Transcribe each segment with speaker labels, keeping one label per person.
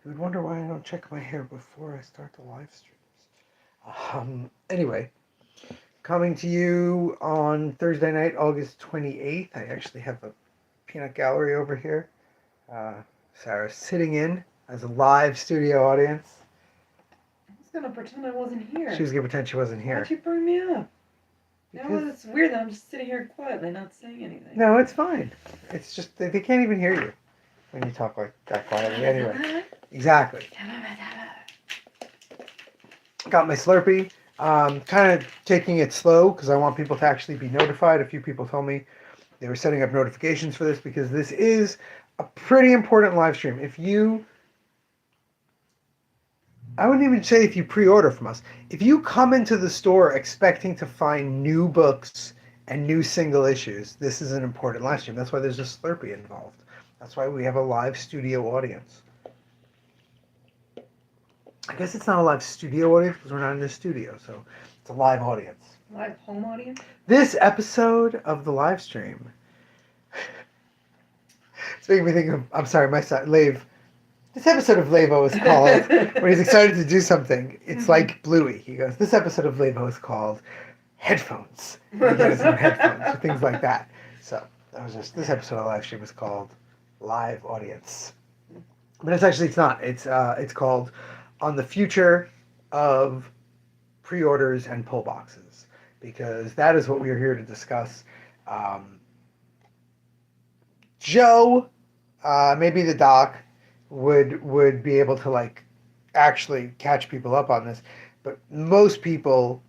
Speaker 1: You would wonder why I don't check my hair before I start the live streams. Anyway, coming to you on Thursday night, August 28th. I actually have a peanut gallery over here. Uh, Sarah's sitting in as a live studio audience.
Speaker 2: I was gonna pretend I wasn't here.
Speaker 1: She was going to pretend she wasn't here.
Speaker 2: Why'd you bring me up?
Speaker 1: Because...
Speaker 2: It's weird that I'm just sitting here quietly, not saying anything.
Speaker 1: No, it's fine. It's just they can't even hear you when you talk like that quietly. Anyway, exactly. Got my Slurpee. Kind of taking it slow because I want people to actually be notified. A few people told me they were setting up notifications for this because this is a pretty important live stream. I wouldn't even say if you pre-order from us. If you come into the store expecting to find new books and new single issues, this is an important live stream. That's why there's a Slurpee involved. That's why we have a live studio audience. I guess it's not a live studio audience because we're not in the studio, so it's a live audience.
Speaker 2: Live home audience?
Speaker 1: This episode of the live stream. It's making me think of, I'm sorry, my son, Lave. This episode of Lavo is called, when he's excited to do something, it's like Bluey. He goes, this episode of Lavo is called Headphones. And he gets some headphones or things like that. So that was just, this episode of the live stream is called Live Audience. But it's not. It's called On the Future of Pre-Orders and Pullboxes. Because that is what we are here to discuss. Joe, maybe the doc, would be able to like actually catch people up on this, but most people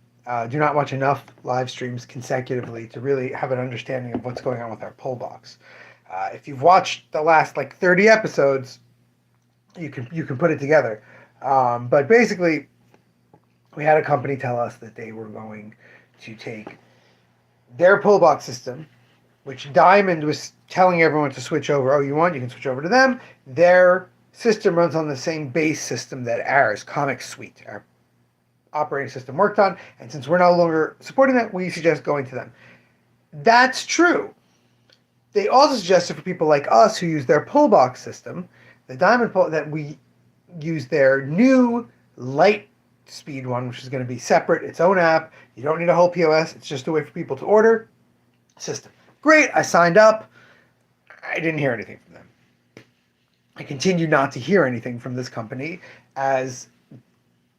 Speaker 1: do not watch enough live streams consecutively to really have an understanding of what's going on with our pull box. If you've watched the last like 30 episodes, you can put it together. But basically, we had a company tell us that they were going to take their pull box system, which Diamond was telling everyone to switch over. Oh, you can switch over to them. Their system runs on the same base system that ours, Comic Suite, our operating system, worked on. And since we're no longer supporting that, we suggest going to them. That's true. They also suggested for people like us who use their pull box system, the Diamond pull, that we use their new light speed one, which is going to be separate, its own app. You don't need a whole POS. It's just a way for people to order system. Great, I signed up. I didn't hear anything from them. I continue not to hear anything from this company as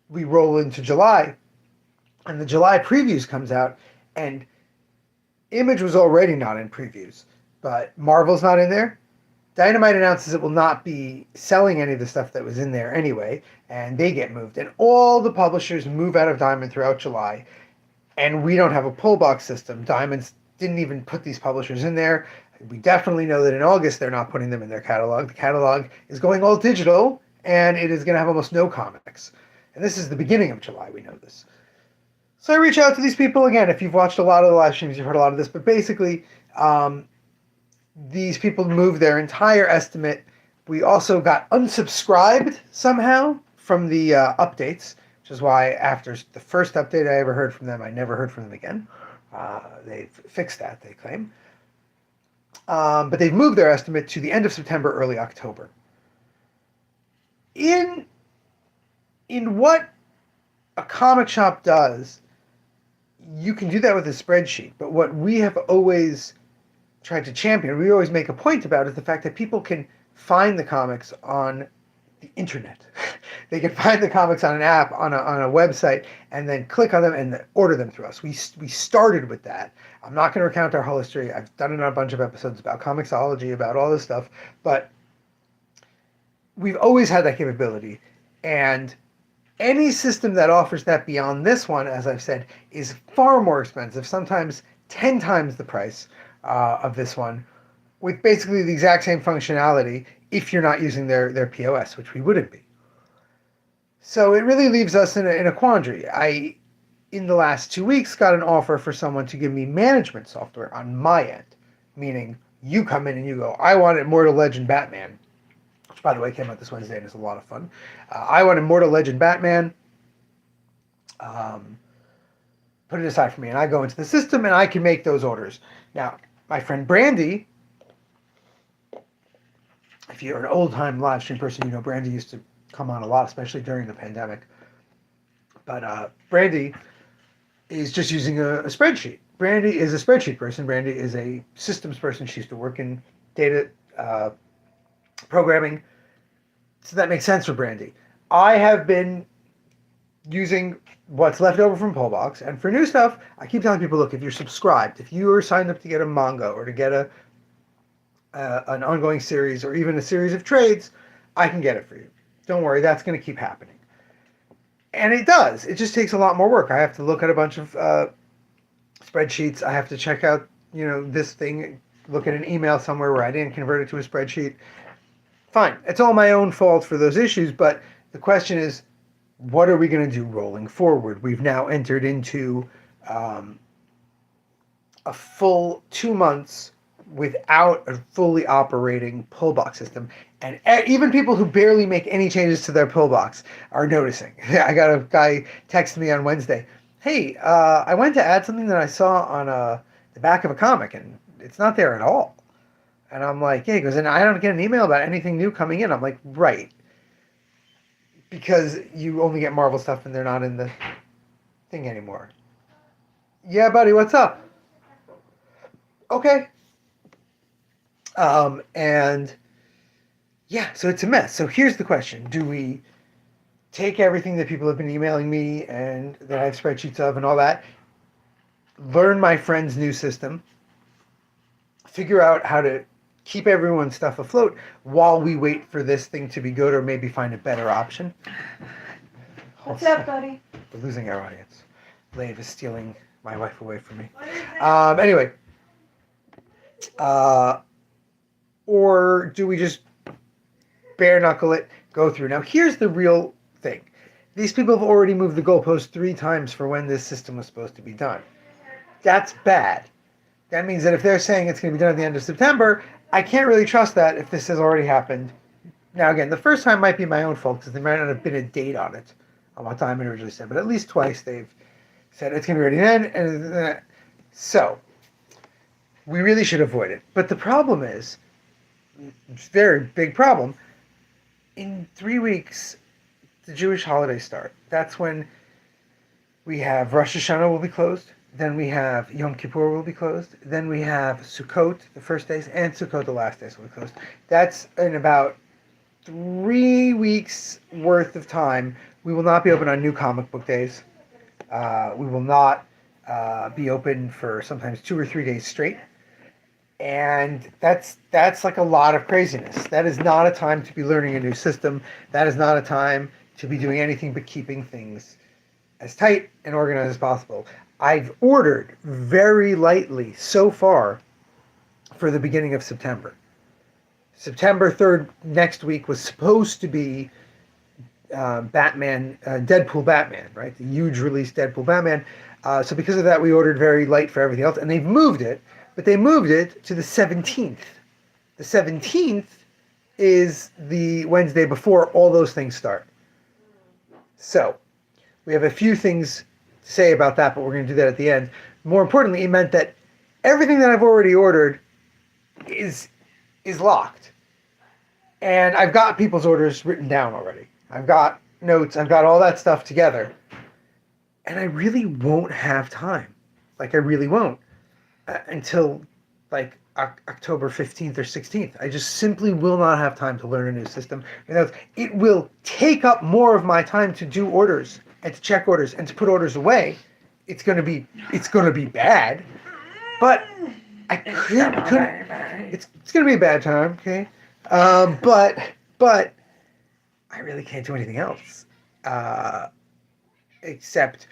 Speaker 1: we roll into July. And the July previews comes out, and Image was already not in previews, but Marvel's not in there. Dynamite announces it will not be selling any of the stuff that was in there anyway, and they get moved. And all the publishers move out of Diamond throughout July, and we don't have a pull box system. Diamond's didn't even put these publishers in there. We definitely know that in August they're not putting them in their catalog. The catalog is going all digital, and it is going to have almost no comics. And this is the beginning of July, we know this. So I reach out to these people again. If you've watched a lot of the live streams, you've heard a lot of this. But basically, these people moved their entire estimate. We also got unsubscribed somehow from the updates, which is why after the first update I ever heard from them, I never heard from them again. They've fixed that, they claim. But they've moved their estimate to the end of September, early October. In what a comic shop does, you can do that with a spreadsheet. But what we have always tried to champion, we always make a point about, is the fact that people can find the comics on the internet. They can find the comics on an app, on a website, and then click on them and order them through us. We started with that. I'm not going to recount our whole history. I've done it on a bunch of episodes about Comixology, about all this stuff, but we've always had that capability. And any system that offers that beyond this one, as I've said, is far more expensive, sometimes 10 times the price of this one, with basically the exact same functionality if you're not using their POS, which we wouldn't be. So it really leaves us in a quandary. I, in the last 2 weeks, got an offer for someone to give me management software on my end, meaning you come in and you go, I want Immortal Legend Batman, which, by the way, came out this Wednesday and is a lot of fun. I want Immortal Legend Batman. Put it aside for me, and I go into the system, and I can make those orders. Now, my friend Brandy, if you're an old-time live stream person, you know Brandy used to come on a lot, especially during the pandemic. But Brandy is just using a spreadsheet. Brandy is a spreadsheet person. Brandy is a systems person. She used to work in data programming. So that makes sense for Brandy. I have been using what's left over from Pullbox, and for new stuff, I keep telling people, look, if you're subscribed, if you are signed up to get a manga or to get an ongoing series or even a series of trades, I can get it for you. Don't worry, that's going to keep happening. And it does. It just takes a lot more work. I have to look at a bunch of spreadsheets. I have to check out, this thing, look at an email somewhere where I didn't convert it to a spreadsheet. Fine. It's all my own fault for those issues, but the question is, what are we going to do rolling forward? We've now entered into a full 2 months without a fully operating Pullbox system. And even people who barely make any changes to their Pullbox are noticing. I got a guy text me on Wednesday, hey, I went to add something that I saw on the back of a comic, and it's not there at all. And I'm like, yeah, he goes, and I don't get an email about anything new coming in. I'm like, right. Because you only get Marvel stuff and they're not in the thing anymore. Yeah, buddy, what's up? Okay. And yeah, so it's a mess. So here's the question. Do we take everything that people have been emailing me and that I have spreadsheets of and all that, learn my friend's new system, figure out how to keep everyone's stuff afloat while we wait for this thing to be good, or maybe find a better option?
Speaker 2: What's up, buddy?
Speaker 1: We're losing our audience. Lave is stealing my wife away from me. Anyway. Or do we just bare knuckle it, go through? Now, here's the real thing. These people have already moved the goalpost 3 times for when this system was supposed to be done. That's bad. That means that if they're saying it's going to be done at the end of September, I can't really trust that if this has already happened. Now, again, the first time might be my own fault because there might not have been a date on it, on what time it originally said, but at least twice they've said it's going to be ready then. And so, we really should avoid it. But the problem is, it's a very big problem, in 3 weeks, the Jewish holidays start. That's when we have Rosh Hashanah will be closed. Then we have Yom Kippur will be closed. Then we have Sukkot, the first days, and Sukkot, the last days, will be closed. That's in about 3 weeks worth of time. We will not be open on new comic book days. We will not be open for sometimes 2 or 3 days straight. And that's like a lot of craziness. That is not a time to be learning a new system. That is not a time to be doing anything but keeping things as tight and organized as possible. I've ordered very lightly so far for the beginning of September. September 3rd, next week, was supposed to be Deadpool Batman, right? The huge release Deadpool Batman. So because of that, we ordered very light for everything else. And they've moved it, but they moved it to the 17th. The 17th is the Wednesday before all those things start. So we have a few things to say about that, but we're going to do that at the end. More importantly, it meant that everything that I've already ordered is locked. And I've got people's orders written down already. I've got notes. I've got all that stuff together. And I really won't have time. Like, I really won't. Until, like, October 15th or 16th. I just simply will not have time to learn a new system. It will take up more of my time to do orders and to check orders and to put orders away. It's gonna be bad, but I couldn't. It's gonna be a bad time, okay? But I really can't do anything else, except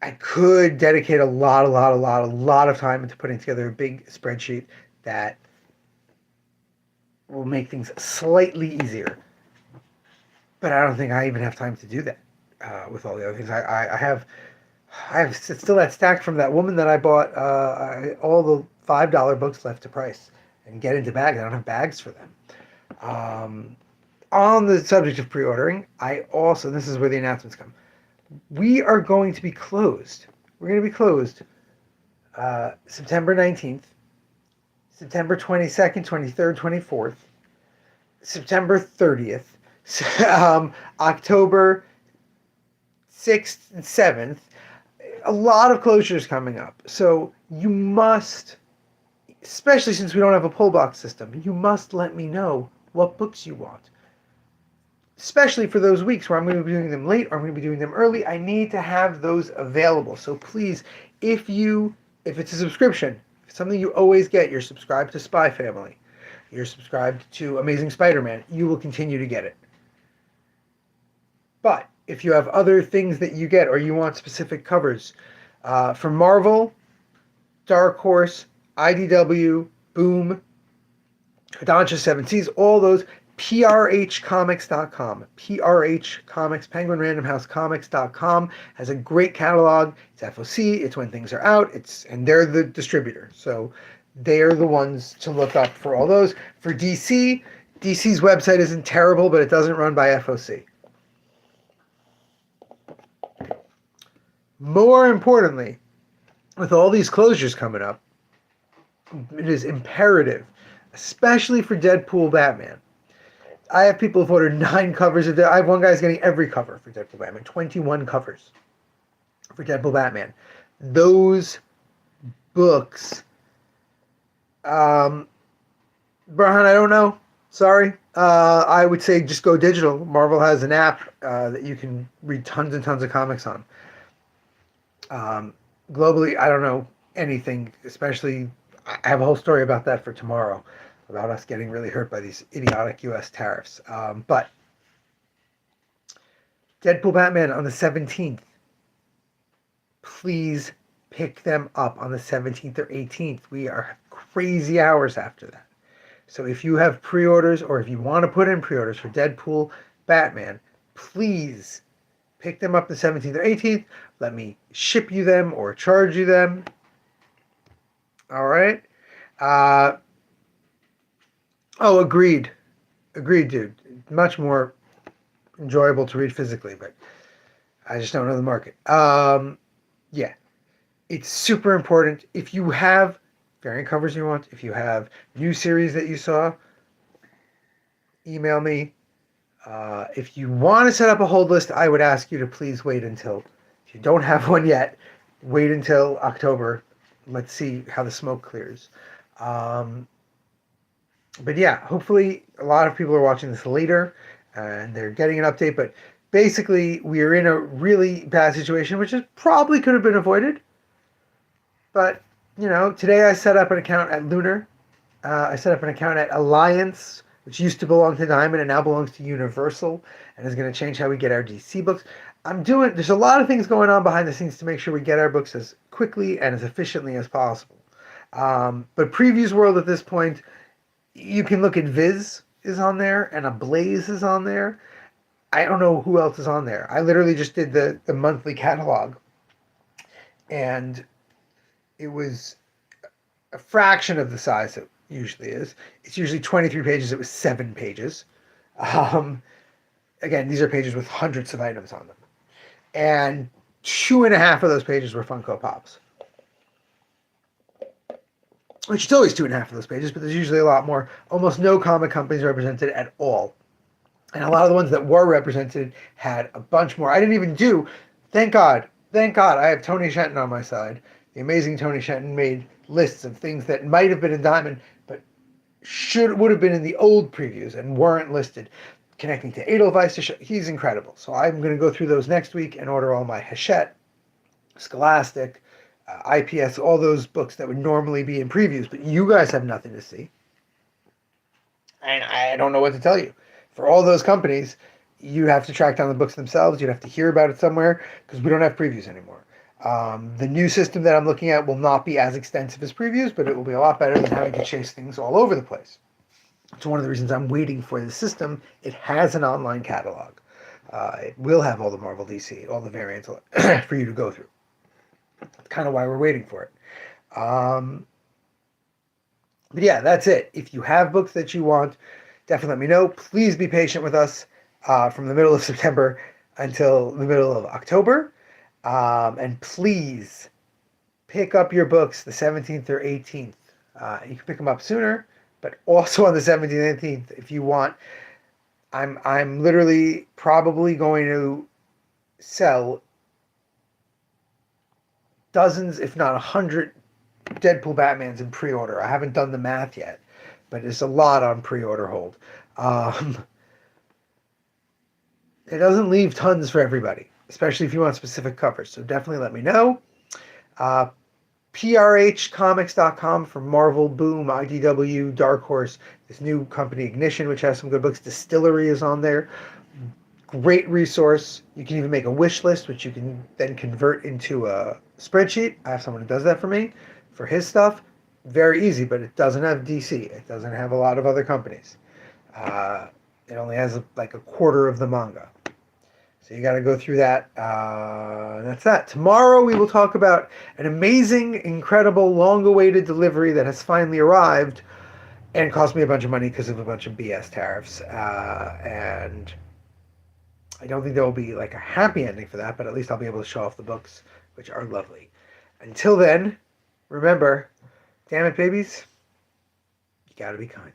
Speaker 1: I could dedicate a lot of time into putting together a big spreadsheet that will make things slightly easier. But I don't think I even have time to do that with all the other things. I have still that stack from that woman that I bought all the $5 books left to price and get into bags. I don't have bags for them. On the subject of pre-ordering, this is where the announcements come. We are going to be closed. We're going to be closed September 19th, September 22nd, 23rd, 24th, September 30th, October 6th and 7th. A lot of closures coming up. So you must, especially since we don't have a pull box system, you must let me know what books you want. Especially for those weeks where I'm going to be doing them late or I'm going to be doing them early, I need to have those available. So please, if it's a subscription, if it's something you always get, you're subscribed to Spy Family, you're subscribed to Amazing Spider-Man, you will continue to get it. But if you have other things that you get or you want specific covers, for Marvel, Dark Horse, IDW, Boom, Kodansha 7 Seas, all those, prhcomics.com. PRH Comics, Penguin Random House Comics.com has a great catalog. It's FOC, it's when things are out, and they're the distributor. So they're the ones to look up for all those. For DC's website isn't terrible, but it doesn't run by FOC. More importantly, with all these closures coming up, it is imperative, especially for Deadpool Batman. I have people who've ordered 9 covers of I have one guy's getting every cover for Deadpool Batman, 21 covers for Deadpool Batman. Those books, Brahan, I don't know. Sorry. I would say just go digital. Marvel has an app that you can read tons and tons of comics on. Globally, I don't know anything, especially, I have a whole story about that for tomorrow, about us getting really hurt by these idiotic U.S. tariffs. But Deadpool Batman on the 17th, please pick them up on the 17th or 18th. We are crazy hours after that. So if you have pre-orders or if you want to put in pre-orders for Deadpool Batman, please pick them up the 17th or 18th. Let me ship you them or charge you them. All right. Agreed. Agreed, dude. Much more enjoyable to read physically, but I just don't know the market. Yeah. It's super important. If you have variant covers you want, if you have new series that you saw, email me. If you want to set up a hold list, I would ask you to please wait until, if you don't have one yet, wait until October. Let's see how the smoke clears. But yeah, hopefully a lot of people are watching this later and they're getting an update. But basically, we are in a really bad situation, which probably could have been avoided. But, today I set up an account at Lunar. I set up an account at Alliance, which used to belong to Diamond and now belongs to Universal and is going to change how we get our DC books. There's a lot of things going on behind the scenes to make sure we get our books as quickly and as efficiently as possible. But Previews World at this point, you can look at Viz is on there and Ablaze is on there. I don't know who else is on there. I literally just did the monthly catalog and it was a fraction of the size it usually is. It's usually 23 pages. It was 7 pages. Again, these are pages with hundreds of items on them. And 2.5 of those pages were Funko Pops. Which is always 2.5 of those pages, but there's usually a lot more. Almost no comic companies represented at all. And a lot of the ones that were represented had a bunch more. I didn't even do, thank God, I have Tony Shenton on my side. The amazing Tony Shenton made lists of things that might have been in Diamond, but would have been in the old previews and weren't listed. Connecting to Edelweiss, he's incredible. So I'm going to go through those next week and order all my Hachette, Scholastic, IPS, all those books that would normally be in previews, but you guys have nothing to see. And I don't know what to tell you. For all those companies, you have to track down the books themselves. You'd have to hear about it somewhere because we don't have previews anymore. The new system that I'm looking at will not be as extensive as previews, but it will be a lot better than having to chase things all over the place. It's one of the reasons I'm waiting for the system. It has an online catalog. It will have all the Marvel DC, all the variants for you to go through. That's kind of why we're waiting for it. But yeah, that's it. If you have books that you want, definitely let me know. Please be patient with us from the middle of September until the middle of October. And please pick up your books the 17th or 18th. You can pick them up sooner, but also on the 17th and 18th if you want I'm literally probably going to sell dozens, if not 100, Deadpool Batmans in pre-order. I haven't done the math yet, but it's a lot on pre-order hold. Um, it doesn't leave tons for everybody, especially if you want specific covers. So definitely let me know. Uh, PRHcomics.com for Marvel, Boom, IDW, Dark Horse, this new company Ignition, which has some good books. Distillery is on there. Great resource. You can even make a wish list, which you can then convert into a spreadsheet. I have someone who does that for me for his stuff. Very easy, but it doesn't have DC. It doesn't have a lot of other companies. It only has like a quarter of the manga. So you got to go through that. That's that. Tomorrow we will talk about an amazing, incredible, long-awaited delivery that has finally arrived and cost me a bunch of money because of a bunch of BS tariffs. And I don't think there will be like a happy ending for that, but at least I'll be able to show off the books, which are lovely. Until then, remember, damn it, babies, you got to be kind.